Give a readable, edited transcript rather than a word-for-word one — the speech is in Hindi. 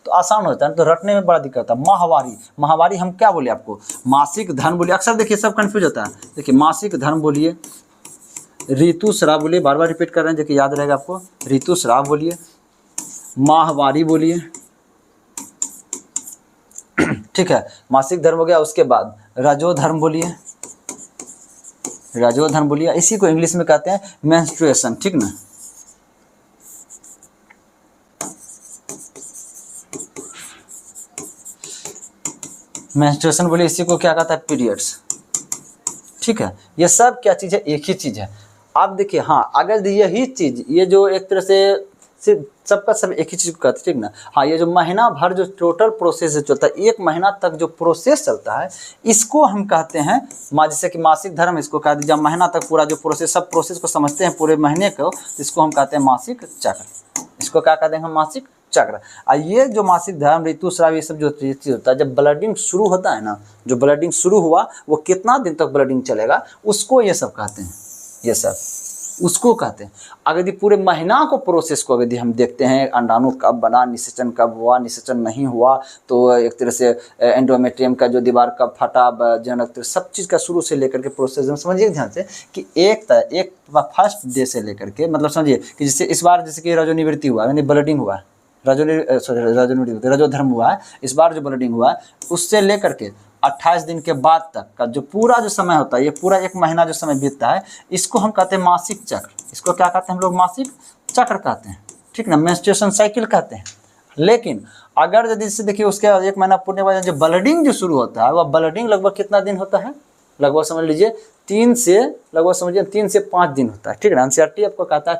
तो आसान होता है, तो रटने में बड़ा दिक्कत होता है। माहवारी, माहवारी हम क्या बोले आपको, मासिक धर्म बोलिए। अक्सर देखिए सब कंफ्यूज होता है। देखिए मासिक धर्म बोलिए, ऋतुस्राव बोलिए, बार बार रिपीट कर रहे हैं, देखिए याद रहेगा आपको। ऋतुस्राव बोलिए, माहवारी बोलिए, ठीक है, मासिक धर्म हो गया। उसके बाद रजोधर्म बोलिए, रजोधर्म बोलिए, इसी को इंग्लिश में कहते हैं मेंस्ट्रुएशन, ठीक ना। मेंस्ट्रुएशन बोलिए, इसी को क्या कहता है, पीरियड्स, ठीक है। ये सब क्या चीज़ है, एक ही चीज़ है। आप देखिए, हाँ, अगर यही चीज़, ये जो एक तरह से सबका सब एक ही चीज़ को कहते हैं, ठीक ना। हाँ, ये जो महीना भर जो टोटल प्रोसेस चलता है, 1 महीना तक जो प्रोसेस चलता है, इसको हम कहते हैं जैसे कि मासिक धर्म, इसको कह दीजिए महीना तक पूरा जो प्रोसेस, सब प्रोसेस को समझते हैं पूरे महीने को, इसको हम कहते हैं मासिक चक्र। इसको क्या कहते हैं हम, मासिक चक्र। ये जो मासिक धर्म, ऋतुस्राव, ये सब जो चीज़ होता है, जब ब्लडिंग शुरू होता है ना, जो ब्लडिंग शुरू हुआ वो कितना दिन तक ब्लडिंग चलेगा, उसको ये सब कहते हैं, ये सब उसको कहते हैं। अगर यदि पूरे महीना को प्रोसेस को यदि हम देखते हैं, अंडाणु कब बना, निषेचन कब हुआ, निषेचन नहीं हुआ, तो एक तरह से एंडोमेट्रियम का जो दीवार कब फटा, जनक, सब चीज़ का शुरू से लेकर के प्रोसेस में समझिए ध्यान से कि एक फर्स्ट डे से लेकर के, मतलब समझिए कि जैसे इस बार जैसे कि रजोनिवृत्ति हुआ, यानी ब्लडिंग हुआ, रजोधर्म हुआ है, इस बार जो ब्लडिंग हुआ है, उससे लेकर के 28 दिन के बाद तक का जो पूरा जो समय होता है, ये पूरा 1 महीना जो समय बीतता है, इसको हम कहते हैं मासिक चक्र। इसको क्या कहते हैं हम लोग, मासिक चक्र कहते हैं, ठीक ना, मेंस्ट्रुएशन साइकिल कहते हैं। लेकिन अगर यदि से देखिए उसके 1 महीना पूरे बाद जो ब्लडिंग जो शुरू होता है, वह ब्लडिंग लगभग कितना दिन होता है, लगभग समझ लीजिए 3 से 5 दिन होता है, ठीक है ना। एनसीईआरटी आपको कहता है